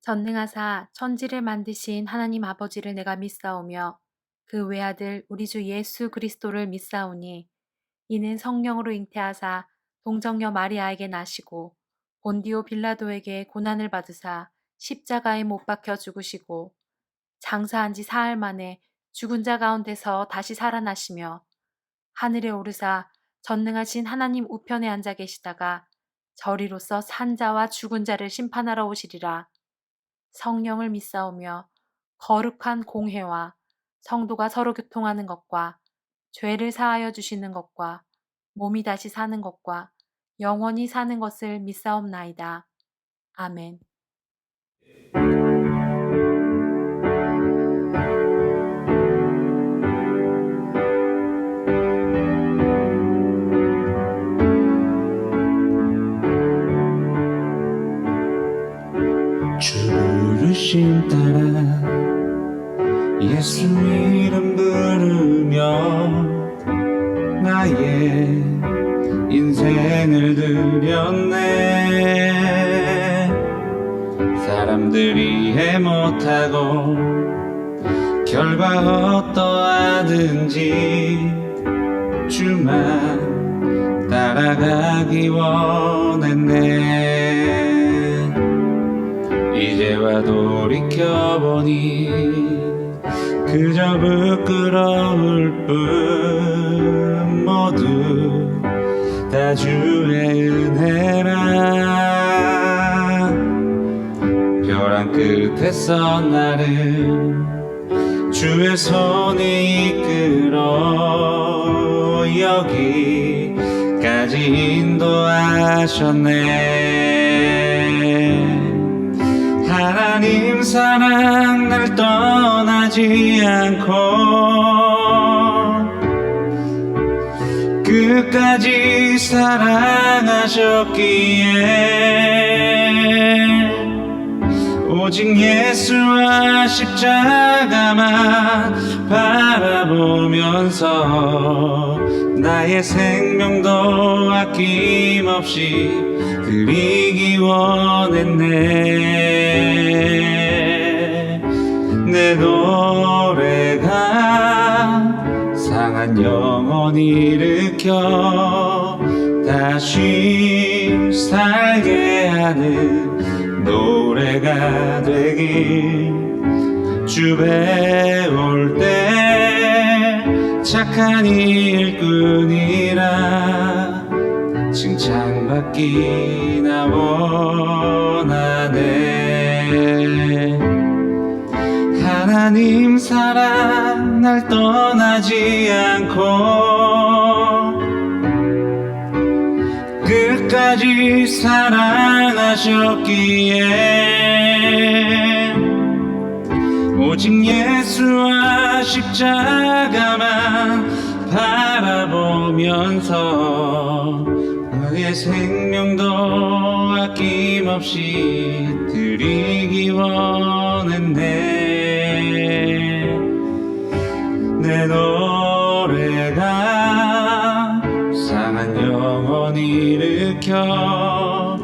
전능하사 천지를 만드신 하나님 아버지를 내가 믿사오며 그 외아들 우리 주 예수 그리스도를 믿사오니 이는 성령으로 잉태하사 동정녀 마리아에게 나시고 본디오 빌라도에게 고난을 받으사 십자가에 못 박혀 죽으시고 장사한 지 사흘 만에 죽은 자 가운데서 다시 살아나시며 하늘에 오르사 전능하신 하나님 우편에 앉아 계시다가 저리로서 산 자와 죽은 자를 심판하러 오시리라. 성령을 믿사오며 거룩한 공회와 성도가 서로 교통하는 것과 죄를 사하여 주시는 것과 몸이 다시 사는 것과 영원히 사는 것을 믿사옵나이다. 아멘. 주 부르심 따라 예수 이름 부르며 나의 인생을 드렸네. 사람들이 해 못하고 결과 어떠하든지 주만 따라가기 원했네. 이제와 돌이켜보니 그저 부끄러울 뿐 모두 다 주의 은혜라. 벼랑 끝에서 나를 주의 손이 이끌어 여기까지 인도하셨네. 하나님 사랑 날 떠나지 않고 끝까지 사랑하셨기에 오직 예수와 십자가만 바라보면서 나의 생명도 아낌없이 드리기 원했네. 내 노래가 상한 영혼 일으켜 다시 살게 하는 노래가 되길. 주 배울 때 착한 일꾼이라 칭찬받기나 원하네. 하나님 사랑 날 떠나지 않고 끝까지 사랑하셨기에 오직 예수와 십자가만 바라보면서 나의 생명도 아낌없이 드리기 원했네. 내 노래가 상한 영혼 일으켜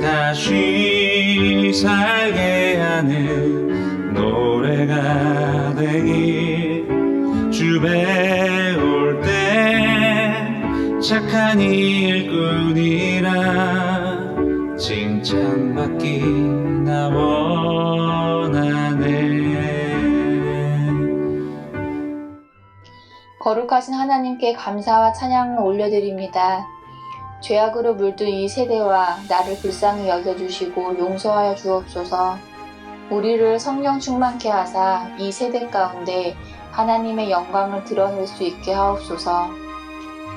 다시 살게 하는 노래가 되길. 주 배울 때 착한 일꾼이라 칭찬받기나 원하네. 거룩하신 하나님께 감사와 찬양을 올려드립니다. 죄악으로 물든 이 세대와 나를 불쌍히 여겨주시고 용서하여 주옵소서. 우리를 성령 충만케 하사 이 세대 가운데 하나님의 영광을 드러낼 수 있게 하옵소서.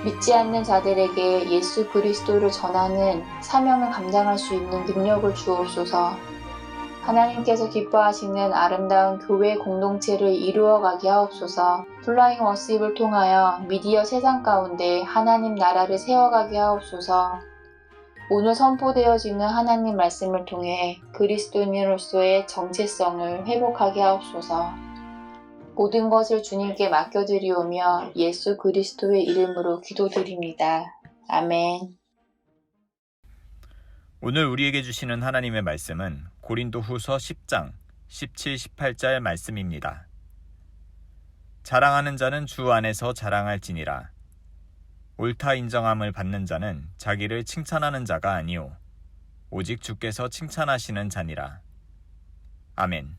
믿지 않는 자들에게 예수 그리스도를 전하는 사명을 감당할 수 있는 능력을 주옵소서. 하나님께서 기뻐하시는 아름다운 교회 공동체를 이루어가게 하옵소서. 플라잉 워십을 통하여 미디어 세상 가운데 하나님 나라를 세워가게 하옵소서. 오늘 선포되어지는 하나님 말씀을 통해 그리스도인으로서의 정체성을 회복하게 하옵소서. 모든 것을 주님께 맡겨드리오며 예수 그리스도의 이름으로 기도드립니다. 아멘. 오늘 우리에게 주시는 하나님의 말씀은 고린도후서 10장 17, 18절 말씀입니다. 자랑하는 자는 주 안에서 자랑할지니라. 옳다 인정함을 받는 자는 자기를 칭찬하는 자가 아니오 오직 주께서 칭찬하시는 자니라. 아멘.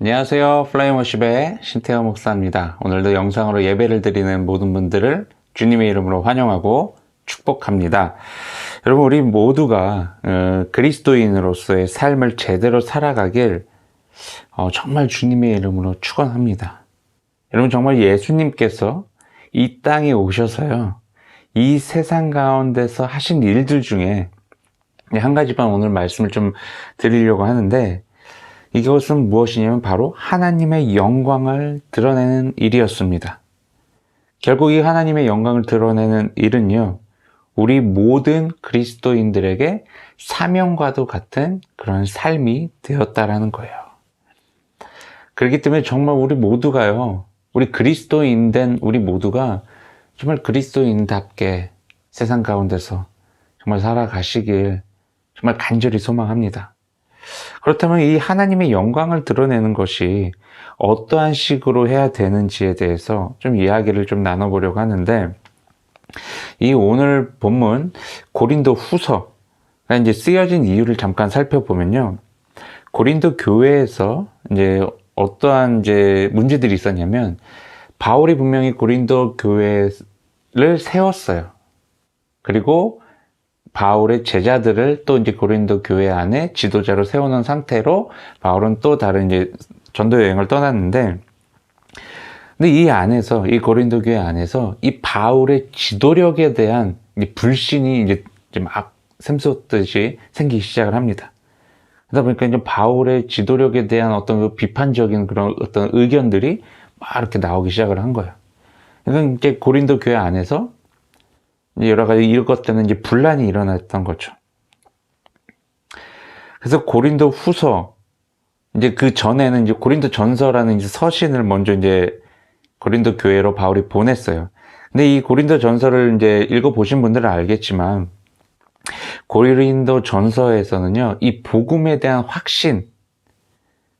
안녕하세요. 플라잉워십의 신태호 목사입니다. 오늘도 영상으로 예배를 드리는 모든 분들을 주님의 이름으로 환영하고 축복합니다. 여러분, 우리 모두가 그리스도인으로서의 삶을 제대로 살아가길 정말 주님의 이름으로 축원합니다. 여러분, 정말 예수님께서 이 땅에 오셔서요, 이 세상 가운데서 하신 일들 중에 한 가지만 오늘 말씀을 좀 드리려고 하는데, 이것은 무엇이냐면 바로 하나님의 영광을 드러내는 일이었습니다. 결국 이 하나님의 영광을 드러내는 일은요, 우리 모든 그리스도인들에게 사명과도 같은 그런 삶이 되었다라는 거예요. 그렇기 때문에 정말 우리 모두가요, 우리 그리스도인 된 우리 모두가 정말 그리스도인답게 세상 가운데서 정말 살아가시길 정말 간절히 소망합니다. 그렇다면 이 하나님의 영광을 드러내는 것이 어떠한 식으로 해야 되는지에 대해서 좀 이야기를 좀 나눠보려고 하는데, 이 오늘 본문 고린도 후서가 이제 쓰여진 이유를 잠깐 살펴보면요, 고린도 교회에서 이제 어떠한 이제 문제들이 있었냐면, 바울이 분명히 고린도 교회를 세웠어요. 그리고 바울의 제자들을 또 이제 고린도 교회 안에 지도자로 세우는 상태로 바울은 또 다른 이제 전도 여행을 떠났는데, 근데 이 안에서, 이 고린도 교회 안에서 이 바울의 지도력에 대한 불신이 이제 막 샘솟듯이 생기기 시작을 합니다. 그러다 보니까 이제 바울의 지도력에 대한 어떤 그 비판적인 그런 어떤 의견들이 막 이렇게 나오기 시작을 한 거예요. 그러니까 이제 고린도 교회 안에서 여러 가지 이것 때문에 이제 분란이 일어났던 거죠. 그래서 고린도 후서, 이제 그 전에는 이제 고린도 전서라는 이제 서신을 먼저 이제 고린도 교회로 바울이 보냈어요. 근데 이 고린도 전서를 이제 읽어보신 분들은 알겠지만, 고린도 전서에서는요, 이 복음에 대한 확신,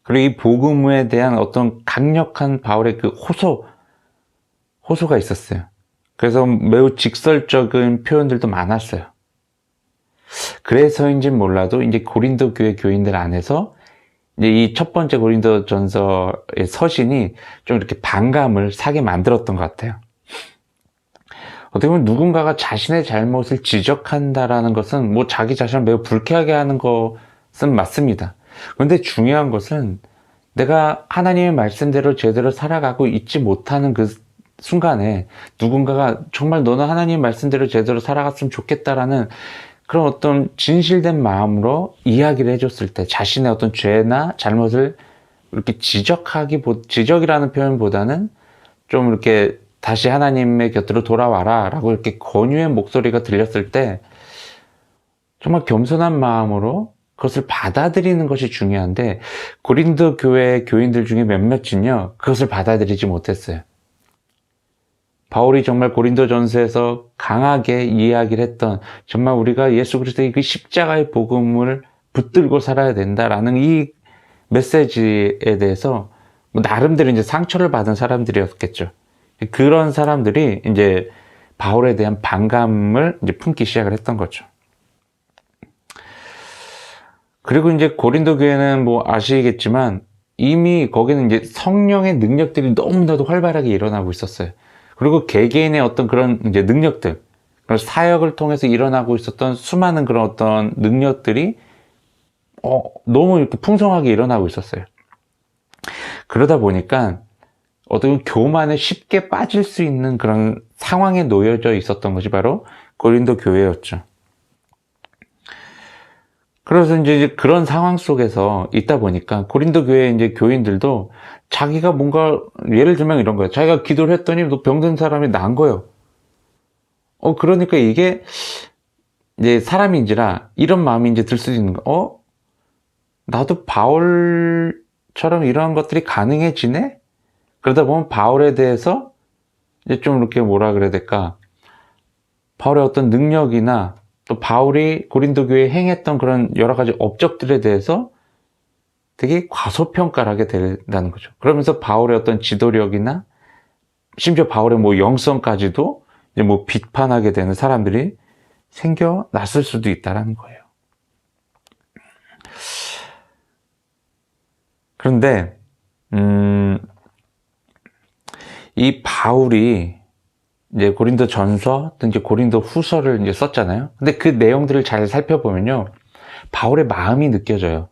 그리고 이 복음에 대한 어떤 강력한 바울의 그 호소가 있었어요. 그래서 매우 직설적인 표현들도 많았어요. 그래서인지 몰라도 이제 고린도 교회 교인들 안에서 이제 이 첫 번째 고린도 전서의 서신이 좀 이렇게 반감을 사게 만들었던 것 같아요. 어떻게 보면 누군가가 자신의 잘못을 지적한다라는 것은 뭐 자기 자신을 매우 불쾌하게 하는 것은 맞습니다. 그런데 중요한 것은 내가 하나님의 말씀대로 제대로 살아가고 있지 못하는 그 순간에 누군가가 정말 너는 하나님의 말씀대로 제대로 살아갔으면 좋겠다라는 그런 어떤 진실된 마음으로 이야기를 해줬을 때, 자신의 어떤 죄나 잘못을 이렇게 지적이라는 표현보다는 좀 이렇게 다시 하나님의 곁으로 돌아와라 라고 이렇게 권유의 목소리가 들렸을 때 정말 겸손한 마음으로 그것을 받아들이는 것이 중요한데, 고린도 교회 교인들 중에 몇몇은요, 그것을 받아들이지 못했어요. 바울이 정말 고린도 전서에서 강하게 이야기를 했던, 정말 우리가 예수 그리스도의 그 십자가의 복음을 붙들고 살아야 된다라는 이 메시지에 대해서 나름대로 이제 상처를 받은 사람들이었겠죠. 그런 사람들이 이제 바울에 대한 반감을 이제 품기 시작을 했던 거죠. 그리고 이제 고린도 교회는 뭐 아시겠지만 이미 거기는 이제 성령의 능력들이 너무나도 활발하게 일어나고 있었어요. 그리고 개개인의 어떤 그런 이제 능력들, 그런 사역을 통해서 일어나고 있었던 수많은 그런 어떤 능력들이 너무 이렇게 풍성하게 일어나고 있었어요. 그러다 보니까 어떤 교만에 쉽게 빠질 수 있는 그런 상황에 놓여져 있었던 것이 바로 고린도 교회였죠. 그래서 이제 그런 상황 속에서 있다 보니까 고린도 교회 이제 교인들도 자기가 뭔가, 예를 들면 이런 거예요. 자기가 기도를 했더니 또 병든 사람이 나은 거예요. 그러니까 이게 이제 사람인지라 이런 마음이 이제 들 수도 있는 거. 나도 바울처럼 이러한 것들이 가능해지네? 그러다 보면 바울에 대해서 이제 좀 이렇게 뭐라 그래야 될까? 바울의 어떤 능력이나 또 바울이 고린도 교회에 행했던 그런 여러 가지 업적들에 대해서 되게 과소평가를 하게 된다는 거죠. 그러면서 바울의 어떤 지도력이나 심지어 바울의 뭐 영성까지도 이제 뭐 비판하게 되는 사람들이 생겨났을 수도 있다는 거예요. 그런데 이 바울이 이제 고린도 전서 또 이제 고린도 후서를 이제 썼잖아요. 근데 그 내용들을 잘 살펴보면요, 바울의 마음이 느껴져요.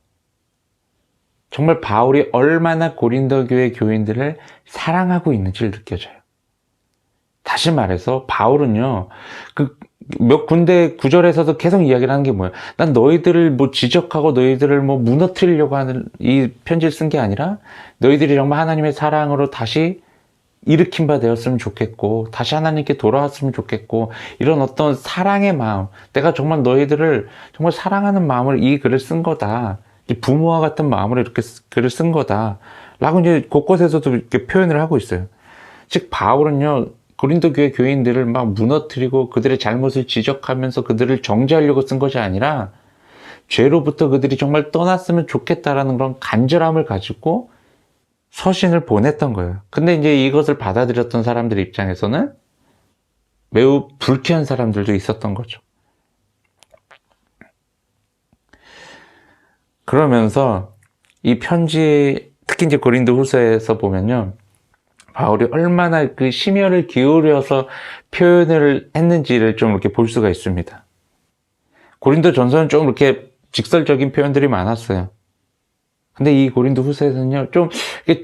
정말 바울이 얼마나 고린도 교회 교인들을 사랑하고 있는지를 느껴져요. 다시 말해서 바울은요, 그 몇 군데 구절에서도 계속 이야기를 하는 게 뭐예요? 난 너희들을 뭐 지적하고 너희들을 뭐 무너뜨리려고 하는 이 편지를 쓴 게 아니라 너희들이 정말 하나님의 사랑으로 다시 일으킨 바 되었으면 좋겠고 다시 하나님께 돌아왔으면 좋겠고 이런 어떤 사랑의 마음, 내가 정말 너희들을 정말 사랑하는 마음으로 이 글을 쓴 거다, 부모와 같은 마음으로 이렇게 글을 쓴 거다 라고 이제 곳곳에서도 이렇게 표현을 하고 있어요. 즉 바울은요, 고린도 교회 교인들을 막 무너뜨리고 그들의 잘못을 지적하면서 그들을 정죄하려고 쓴 것이 아니라 죄로부터 그들이 정말 떠났으면 좋겠다라는 그런 간절함을 가지고 서신을 보냈던 거예요. 근데 이제 이것을 받아들였던 사람들 입장에서는 매우 불쾌한 사람들도 있었던 거죠. 그러면서 이 편지, 특히 이제 고린도 후서에서 보면요, 바울이 얼마나 그 심혈을 기울여서 표현을 했는지를 좀 이렇게 볼 수가 있습니다. 고린도 전서는 좀 이렇게 직설적인 표현들이 많았어요. 근데 이 고린도 후서에서는요, 좀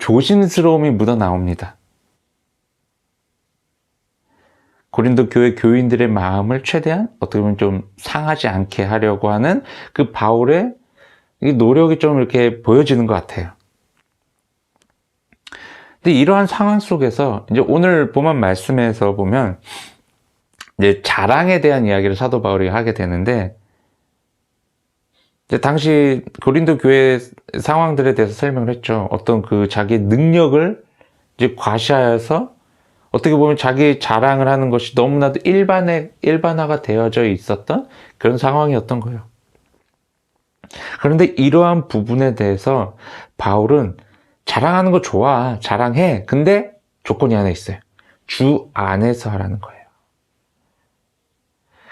조심스러움이 묻어 나옵니다. 고린도 교회 교인들의 마음을 최대한 어떻게 보면 좀 상하지 않게 하려고 하는 그 바울의 노력이 좀 이렇게 보여지는 것 같아요. 근데 이러한 상황 속에서 이제 오늘 본문 말씀에서 보면 이제 자랑에 대한 이야기를 사도 바울이 하게 되는데, 이제 당시 고린도 교회 상황들에 대해서 설명을 했죠. 어떤 그 자기 능력을 이제 과시하여서 어떻게 보면 자기 자랑을 하는 것이 너무나도 일반화가 되어져 있었던 그런 상황이었던 거예요. 그런데 이러한 부분에 대해서 바울은 자랑하는 거 좋아, 자랑해. 근데 조건이 하나 있어요. 주 안에서 하라는 거예요.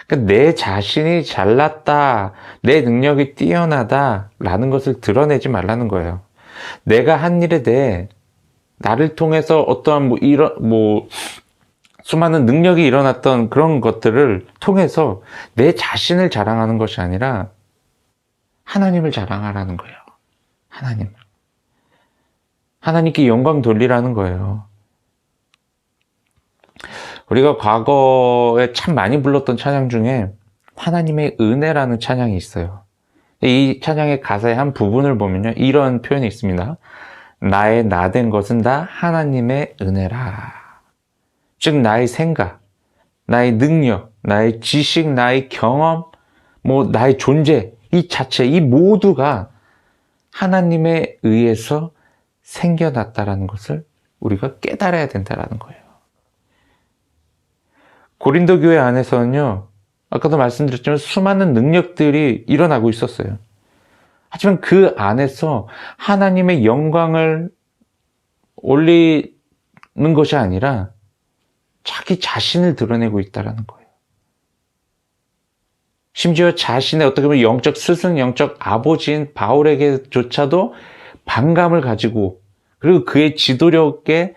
그러니까 내 자신이 잘났다, 내 능력이 뛰어나다라는 것을 드러내지 말라는 거예요. 내가 한 일에 대해 나를 통해서 어떠한 수많은 능력이 일어났던 그런 것들을 통해서 내 자신을 자랑하는 것이 아니라 하나님을 자랑하라는 거예요. 하나님께 영광 돌리라는 거예요. 우리가 과거에 참 많이 불렀던 찬양 중에 하나님의 은혜라는 찬양이 있어요. 이 찬양의 가사의 한 부분을 보면요, 이런 표현이 있습니다. 나의 나된 것은 다 하나님의 은혜라. 즉 나의 생각, 나의 능력, 나의 지식, 나의 경험, 나의 존재, 이 자체, 이 모두가 하나님에 의해서 생겨났다라는 것을 우리가 깨달아야 된다라는 거예요. 고린도 교회 안에서는요, 아까도 말씀드렸지만 수많은 능력들이 일어나고 있었어요. 하지만 그 안에서 하나님의 영광을 올리는 것이 아니라 자기 자신을 드러내고 있다는 거예요. 심지어 자신의 어떻게 보면 영적 스승, 영적 아버지인 바울에게조차도 반감을 가지고, 그리고 그의 지도력에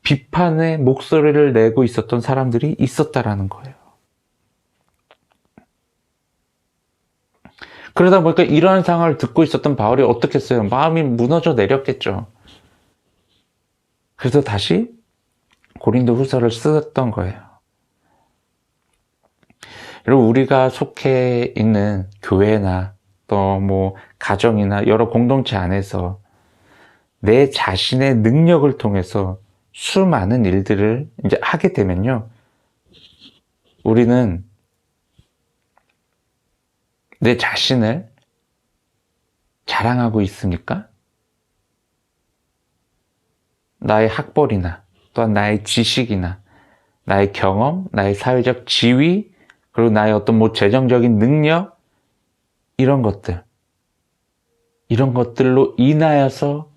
비판의 목소리를 내고 있었던 사람들이 있었다라는 거예요. 그러다 보니까 이러한 상황을 듣고 있었던 바울이 어떻게 했어요? 마음이 무너져 내렸겠죠. 그래서 다시 고린도 후서를 썼던 거예요. 여러분, 우리가 속해 있는 교회나 또 가정이나 여러 공동체 안에서 내 자신의 능력을 통해서 수많은 일들을 이제 하게 되면요, 우리는 내 자신을 자랑하고 있습니까? 나의 학벌이나 또한 나의 지식이나 나의 경험, 나의 사회적 지위, 그리고 나의 어떤 뭐 재정적인 능력, 이런 것들로 인하여서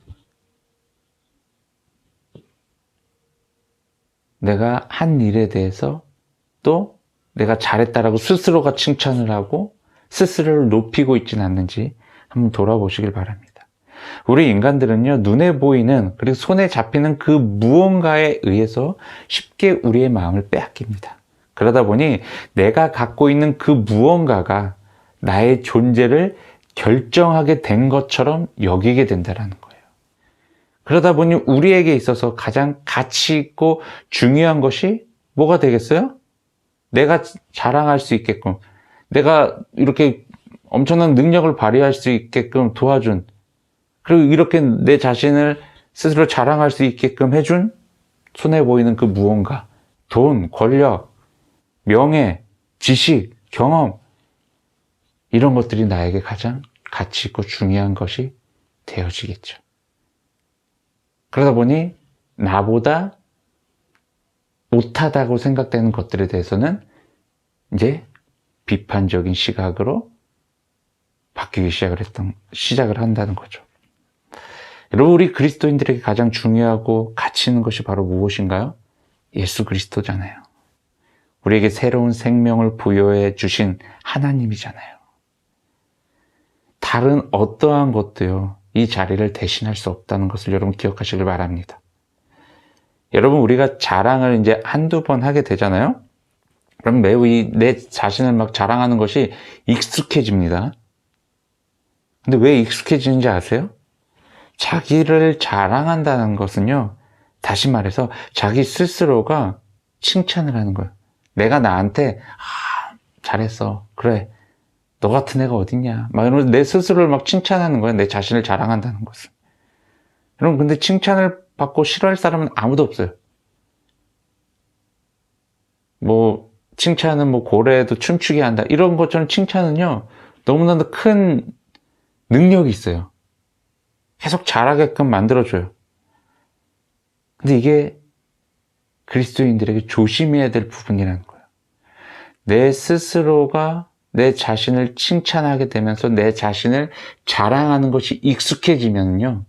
내가 한 일에 대해서 또 내가 잘했다라고 스스로가 칭찬을 하고 스스로를 높이고 있지는 않는지 한번 돌아보시길 바랍니다. 우리 인간들은요, 눈에 보이는 그리고 손에 잡히는 그 무언가에 의해서 쉽게 우리의 마음을 빼앗깁니다. 그러다 보니 내가 갖고 있는 그 무언가가 나의 존재를 결정하게 된 것처럼 여기게 된다는 거예요. 그러다 보니 우리에게 있어서 가장 가치 있고 중요한 것이 뭐가 되겠어요? 내가 자랑할 수 있게끔, 내가 이렇게 엄청난 능력을 발휘할 수 있게끔 도와준, 그리고 이렇게 내 자신을 스스로 자랑할 수 있게끔 해준 손에 보이는 그 무언가, 돈, 권력, 명예, 지식, 경험, 이런 것들이 나에게 가장 가치 있고 중요한 것이 되어지겠죠. 그러다 보니 나보다 못하다고 생각되는 것들에 대해서는 이제 비판적인 시각으로 바뀌기 시작을 한다는 거죠. 여러분, 우리 그리스도인들에게 가장 중요하고 가치 있는 것이 바로 무엇인가요? 예수 그리스도잖아요. 우리에게 새로운 생명을 부여해 주신 하나님이잖아요. 다른 어떠한 것도요, 이 자리를 대신할 수 없다는 것을 여러분 기억하시길 바랍니다. 여러분, 우리가 자랑을 이제 한두 번 하게 되잖아요? 그럼 매우 내 자신을 막 자랑하는 것이 익숙해집니다. 근데 왜 익숙해지는지 아세요? 자기를 자랑한다는 것은요, 다시 말해서 자기 스스로가 칭찬을 하는 거예요. 내가 나한테 잘했어, 그래, 너 같은 애가 어딨냐, 막 이러면서 내 스스로를 막 칭찬하는 거예요. 내 자신을 자랑한다는 것은. 여러분, 근데 칭찬을 받고 싫어할 사람은 아무도 없어요. 뭐 칭찬은 뭐 고래도 춤추게 한다, 이런 것처럼 칭찬은요, 너무나도 큰 능력이 있어요. 계속 잘하게끔 만들어줘요. 근데 이게 그리스도인들에게 조심해야 될 부분이라는 거예요. 내 스스로가 내 자신을 칭찬하게 되면서 내 자신을 자랑하는 것이 익숙해지면요,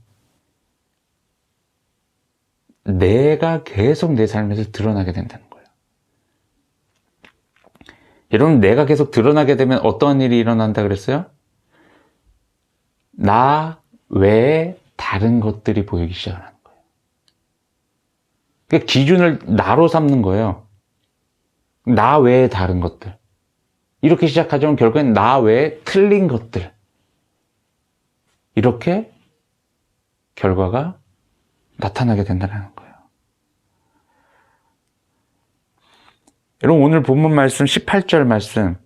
내가 계속 내 삶에서 드러나게 된다는 거예요. 여러분, 내가 계속 드러나게 되면 어떤 일이 일어난다 그랬어요? 나 외에 다른 것들이 보이기 시작하는 거예요. 그러니까 기준을 나로 삼는 거예요. 나 외에 다른 것들. 이렇게 시작하자면 결국엔 나 외에 틀린 것들. 이렇게 결과가 나타나게 된다는 거예요. 여러분, 오늘 본문 말씀 18절 말씀,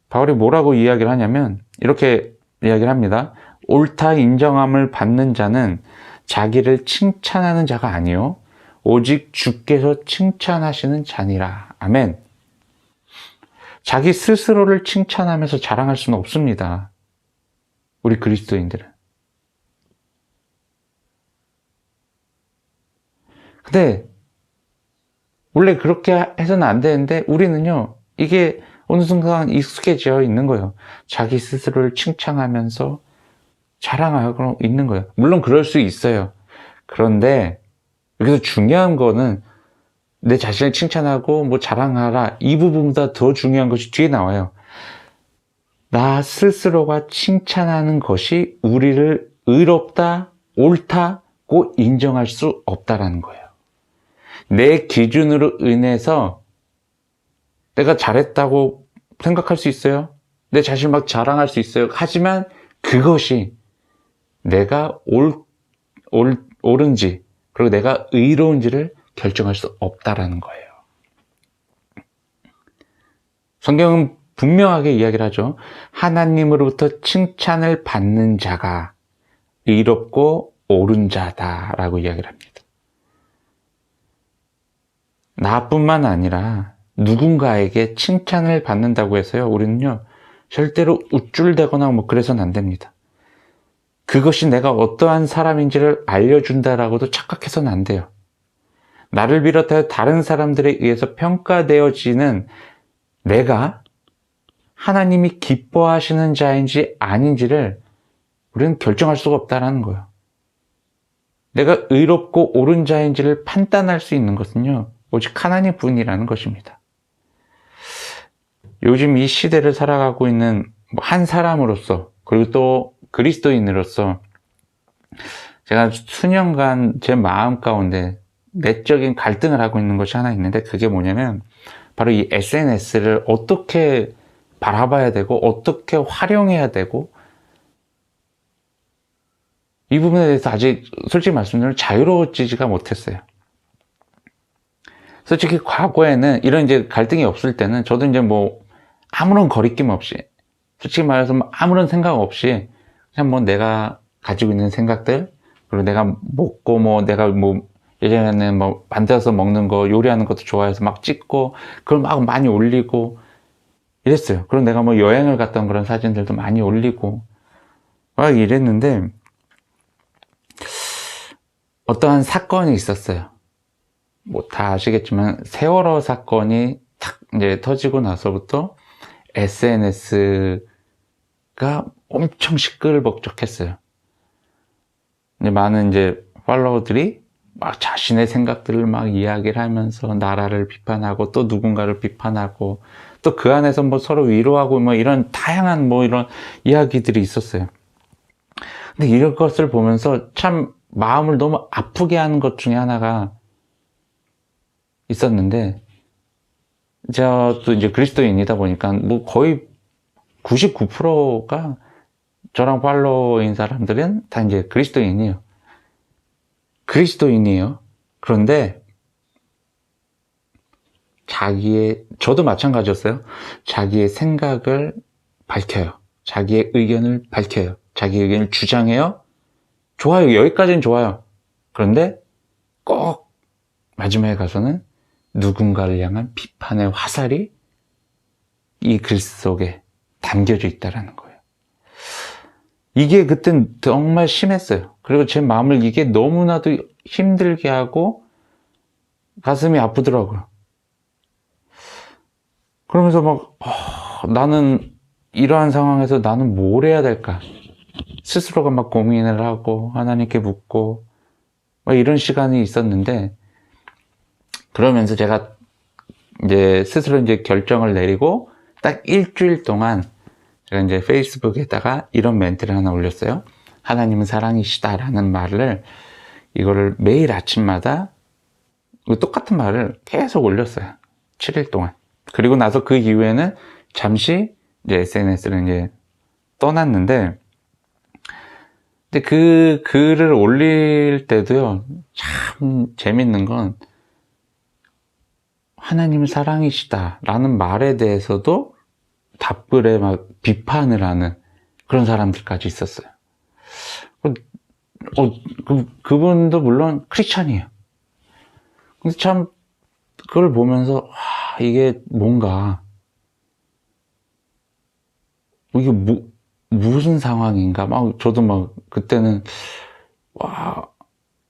바울이 뭐라고 이야기를 하냐면 이렇게 이야기를 합니다. 옳다 인정함을 받는 자는 자기를 칭찬하는 자가 아니요 오직 주께서 칭찬하시는 자니라. 아멘. 자기 스스로를 칭찬하면서 자랑할 수는 없습니다. 우리 그리스도인들은. 근데 원래 그렇게 해서는 안 되는데 우리는요, 이게 어느 순간 익숙해져 있는 거예요. 자기 스스로를 칭찬하면서 자랑하고 있는 거예요. 물론 그럴 수 있어요. 그런데 여기서 중요한 거는 내 자신을 칭찬하고 뭐 자랑하라, 이 부분보다 더 중요한 것이 뒤에 나와요. 나 스스로가 칭찬하는 것이 우리를 의롭다, 옳다고 인정할 수 없다라는 거예요. 내 기준으로 인해서 내가 잘했다고 생각할 수 있어요. 내 자신을 막 자랑할 수 있어요. 하지만 그것이 내가 옳은지, 그리고 내가 의로운지를 결정할 수 없다라는 거예요. 성경은 분명하게 이야기를 하죠. 하나님으로부터 칭찬을 받는 자가 의롭고 옳은 자다라고 이야기를 합니다. 나뿐만 아니라 누군가에게 칭찬을 받는다고 해서요, 우리는요, 절대로 우쭐대거나 뭐 그래서는 안 됩니다. 그것이 내가 어떠한 사람인지를 알려준다라고도 착각해서는 안 돼요. 나를 비롯하여 다른 사람들에 의해서 평가되어지는 내가 하나님이 기뻐하시는 자인지 아닌지를 우리는 결정할 수가 없다는 거예요. 내가 의롭고 옳은 자인지를 판단할 수 있는 것은요, 오직 하나님 뿐이라는 것입니다. 요즘 이 시대를 살아가고 있는 한 사람으로서, 그리고 또 그리스도인으로서 제가 수년간 제 마음 가운데 내적인 갈등을 하고 있는 것이 하나 있는데, 그게 뭐냐면 바로 이 SNS를 어떻게 바라봐야 되고 어떻게 활용해야 되고, 이 부분에 대해서 아직 솔직히 말씀드리면 자유로워지지가 못했어요. 솔직히 과거에는 이런 이제 갈등이 없을 때는 저도 이제 뭐 아무런 거리낌 없이, 솔직히 말해서 아무런 생각 없이 그냥 뭐 내가 가지고 있는 생각들, 그리고 내가 먹고 뭐 내가 뭐 예전에는 뭐 만들어서 먹는 거, 요리하는 것도 좋아해서 막 찍고 그걸 막 많이 올리고 이랬어요. 그리고 내가 뭐 여행을 갔던 그런 사진들도 많이 올리고 막 이랬는데, 어떠한 사건이 있었어요. 뭐 다 아시겠지만 세월호 사건이 탁 이제 터지고 나서부터 SNS가 엄청 시끌벅적했어요. 이제 많은 이제 팔로워들이 막 자신의 생각들을 막 이야기를 하면서 나라를 비판하고 또 누군가를 비판하고 또 그 안에서 뭐 서로 위로하고 뭐 이런 다양한 뭐 이런 이야기들이 있었어요. 근데 이런 것을 보면서 참 마음을 너무 아프게 하는 것 중에 하나가 있었는데, 제가 또 이제 그리스도인이다 보니까 뭐 거의 99%가 저랑 팔로워인 사람들은 다 이제 그리스도인이에요. 그런데 저도 마찬가지였어요. 자기의 생각을 밝혀요. 자기의 의견을 밝혀요. 자기 의견을 주장해요. 좋아요. 여기까지는 좋아요. 그런데 꼭 마지막에 가서는 누군가를 향한 비판의 화살이 이 글 속에 담겨져 있다는 거예요. 이게 그땐 정말 심했어요. 그리고 제 마음을 이게 너무나도 힘들게 하고 가슴이 아프더라고요. 그러면서 막 나는 이러한 상황에서 나는 뭘 해야 될까? 스스로가 막 고민을 하고 하나님께 묻고 막 이런 시간이 있었는데, 그러면서 제가 이제 스스로 이제 결정을 내리고 딱 일주일 동안 제가 이제 페이스북에다가 이런 멘트를 하나 올렸어요. 하나님은 사랑이시다라는 말을, 이거를 매일 아침마다 똑같은 말을 계속 올렸어요. 7일 동안. 그리고 나서 그 이후에는 잠시 이제 SNS를 이제 떠났는데, 근데 그 글을 올릴 때도요, 참 재밌는 건 하나님은 사랑이시다라는 말에 대해서도 답글에 막 비판을 하는 그런 사람들까지 있었어요. 그분도 물론 크리스찬이에요. 근데 참 그걸 보면서 이게 뭔가 이게 무슨 상황인가 막 저도 막 그때는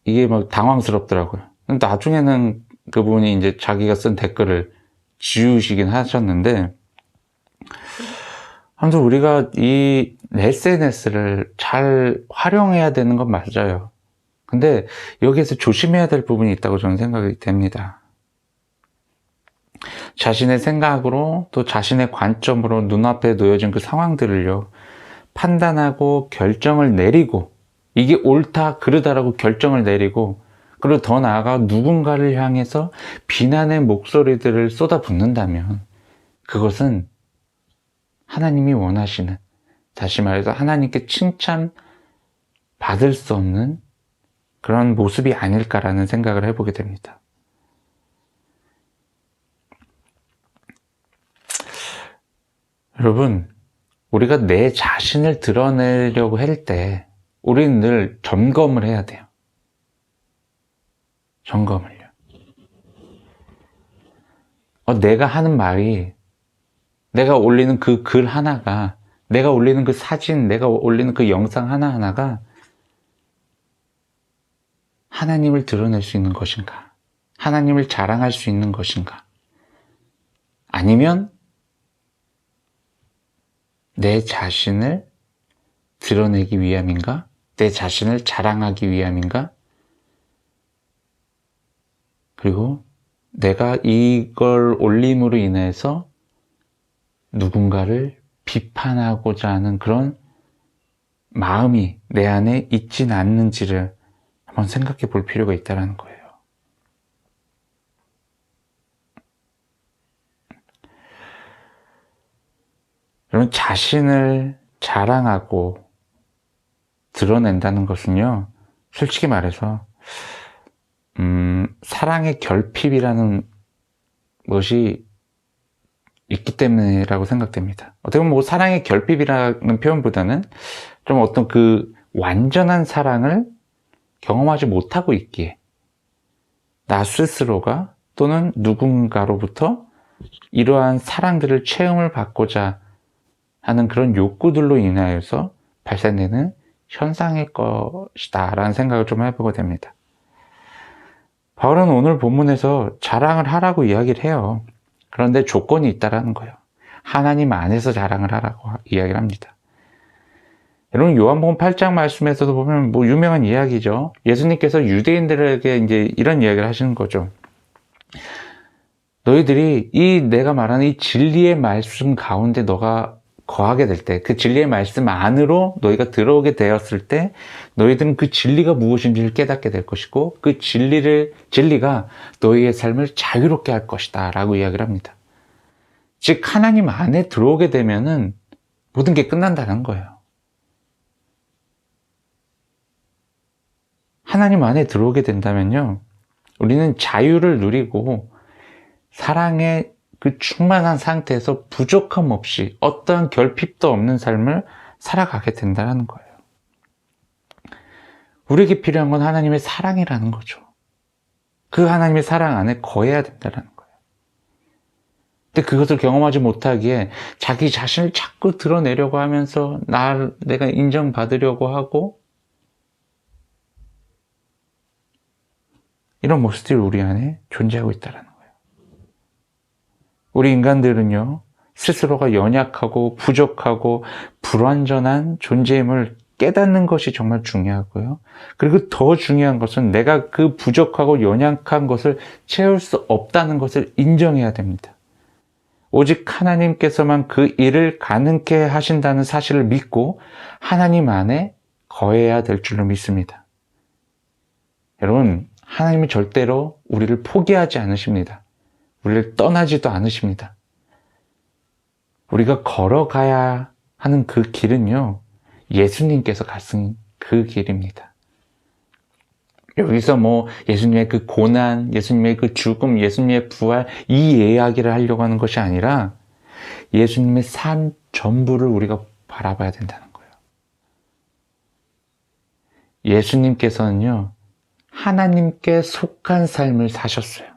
이게 막 당황스럽더라고요. 근데 나중에는 그분이 이제 자기가 쓴 댓글을 지우시긴 하셨는데, 아무튼 우리가 이 SNS를 잘 활용해야 되는 건 맞아요. 근데 여기에서 조심해야 될 부분이 있다고 저는 생각이 됩니다. 자신의 생각으로 또 자신의 관점으로 눈앞에 놓여진 그 상황들을요, 판단하고 결정을 내리고, 이게 옳다 그르다라고 결정을 내리고, 그리고 더 나아가 누군가를 향해서 비난의 목소리들을 쏟아붓는다면 그것은 하나님이 원하시는, 다시 말해서 하나님께 칭찬 받을 수 없는 그런 모습이 아닐까라는 생각을 해보게 됩니다. 여러분, 우리가 내 자신을 드러내려고 할 때 우리는 늘 점검을 해야 돼요. 점검을요. 내가 하는 말이, 내가 올리는 그 글 하나가, 내가 올리는 그 사진, 내가 올리는 그 영상 하나하나가 하나님을 드러낼 수 있는 것인가? 하나님을 자랑할 수 있는 것인가? 아니면 내 자신을 드러내기 위함인가? 내 자신을 자랑하기 위함인가? 그리고 내가 이걸 올림으로 인해서 누군가를 비판하고자 하는 그런 마음이 내 안에 있진 않는지를 한번 생각해 볼 필요가 있다는 거예요. 여러분, 자신을 자랑하고 드러낸다는 것은요, 솔직히 말해서 사랑의 결핍이라는 것이 있기 때문이라고 생각됩니다. 어떻게 보면 뭐 사랑의 결핍이라는 표현보다는 좀 어떤 그 완전한 사랑을 경험하지 못하고 있기에 나 스스로가 또는 누군가로부터 이러한 사랑들을 체험을 받고자 하는 그런 욕구들로 인하여서 발생되는 현상일 것이다 라는 생각을 좀 해보게 됩니다. 바울은 오늘 본문에서 자랑을 하라고 이야기를 해요. 그런데 조건이 있다라는 거예요. 하나님 안에서 자랑을 하라고 이야기를 합니다. 여러분, 요한복음 8장 말씀에서도 보면 뭐 유명한 이야기죠. 예수님께서 유대인들에게 이제 이런 이야기를 하시는 거죠. 너희들이 이 내가 말하는 이 진리의 말씀 가운데 너가 거하게 될 때, 그 진리의 말씀 안으로 너희가 들어오게 되었을 때 너희들은 그 진리가 무엇인지를 깨닫게 될 것이고 그 진리가 너희의 삶을 자유롭게 할 것이다 라고 이야기를 합니다. 즉 하나님 안에 들어오게 되면은 모든 게 끝난다는 거예요. 하나님 안에 들어오게 된다면요, 우리는 자유를 누리고 사랑의 그 충만한 상태에서 부족함 없이 어떠한 결핍도 없는 삶을 살아가게 된다는 거예요. 우리에게 필요한 건 하나님의 사랑이라는 거죠. 그 하나님의 사랑 안에 거해야 된다는 거예요. 근데 그것을 경험하지 못하기에 자기 자신을 자꾸 드러내려고 하면서 내가 인정받으려고 하고 이런 모습들이 우리 안에 존재하고 있다는 거예요. 우리 인간들은요, 스스로가 연약하고 부족하고 불완전한 존재임을 깨닫는 것이 정말 중요하고요. 그리고 더 중요한 것은 내가 그 부족하고 연약한 것을 채울 수 없다는 것을 인정해야 됩니다. 오직 하나님께서만 그 일을 가능케 하신다는 사실을 믿고 하나님 안에 거해야 될 줄로 믿습니다. 여러분, 하나님은 절대로 우리를 포기하지 않으십니다. 우리를 떠나지도 않으십니다. 우리가 걸어가야 하는 그 길은요, 예수님께서 가신 그 길입니다. 여기서 뭐 예수님의 그 고난, 예수님의 그 죽음, 예수님의 부활 이 이야기를 하려고 하는 것이 아니라 예수님의 삶 전부를 우리가 바라봐야 된다는 거예요. 예수님께서는요, 하나님께 속한 삶을 사셨어요.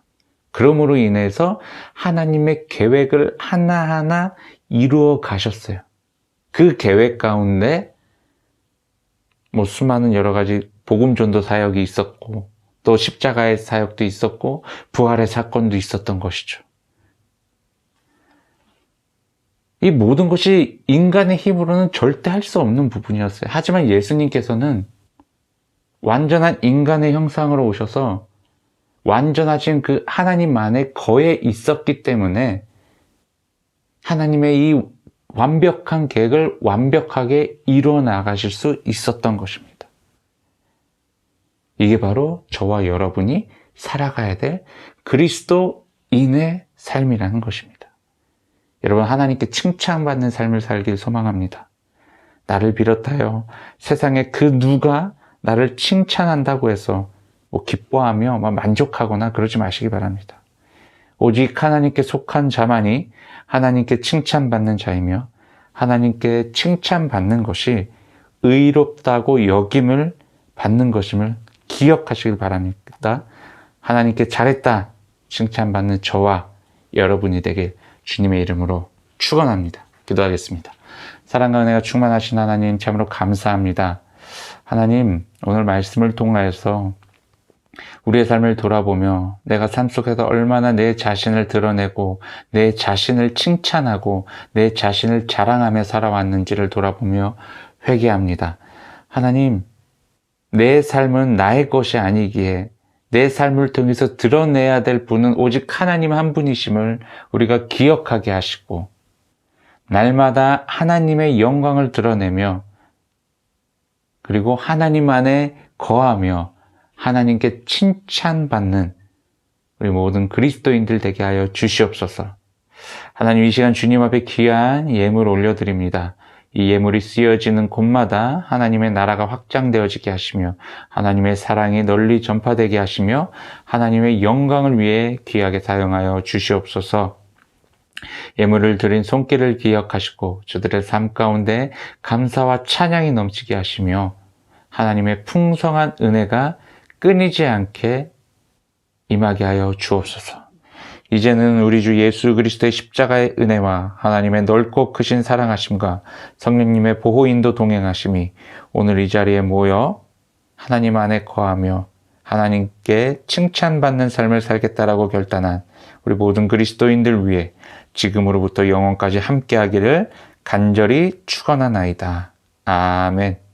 그러므로 인해서 하나님의 계획을 하나하나 이루어 가셨어요. 그 계획 가운데 뭐 수많은 여러 가지 복음 전도 사역이 있었고 또 십자가의 사역도 있었고 부활의 사건도 있었던 것이죠. 이 모든 것이 인간의 힘으로는 절대 할 수 없는 부분이었어요. 하지만 예수님께서는 완전한 인간의 형상으로 오셔서 완전하신 그 하나님 안에 거해 있었기 때문에 하나님의 이 완벽한 계획을 완벽하게 이루어 나가실 수 있었던 것입니다. 이게 바로 저와 여러분이 살아가야 될 그리스도인의 삶이라는 것입니다. 여러분, 하나님께 칭찬받는 삶을 살길 소망합니다. 나를 비롯하여 세상에 그 누가 나를 칭찬한다고 해서 뭐 기뻐하며 만족하거나 그러지 마시기 바랍니다. 오직 하나님께 속한 자만이 하나님께 칭찬받는 자이며 하나님께 칭찬받는 것이 의롭다고 여김을 받는 것임을 기억하시길 바랍니다. 하나님께 잘했다 칭찬받는 저와 여러분이 되길 주님의 이름으로 축원합니다. 기도하겠습니다. 사랑과 은혜가 충만하신 하나님, 참으로 감사합니다. 하나님, 오늘 말씀을 통하여서 우리의 삶을 돌아보며 내가 삶 속에서 얼마나 내 자신을 드러내고 내 자신을 칭찬하고 내 자신을 자랑하며 살아왔는지를 돌아보며 회개합니다. 하나님, 내 삶은 나의 것이 아니기에 내 삶을 통해서 드러내야 될 분은 오직 하나님 한 분이심을 우리가 기억하게 하시고 날마다 하나님의 영광을 드러내며 그리고 하나님 안에 거하며 하나님께 칭찬받는 우리 모든 그리스도인들 되게 하여 주시옵소서. 하나님, 이 시간 주님 앞에 귀한 예물 올려드립니다. 이 예물이 쓰여지는 곳마다 하나님의 나라가 확장되어지게 하시며 하나님의 사랑이 널리 전파되게 하시며 하나님의 영광을 위해 귀하게 사용하여 주시옵소서. 예물을 드린 손길을 기억하시고 저들의 삶 가운데 감사와 찬양이 넘치게 하시며 하나님의 풍성한 은혜가 끊이지 않게 임하게 하여 주옵소서. 이제는 우리 주 예수 그리스도의 십자가의 은혜와 하나님의 넓고 크신 사랑하심과 성령님의 보호 인도 동행하심이 오늘 이 자리에 모여 하나님 안에 거하며 하나님께 칭찬받는 삶을 살겠다라고 결단한 우리 모든 그리스도인들 위해 지금으로부터 영원까지 함께하기를 간절히 축원하나이다. 아멘.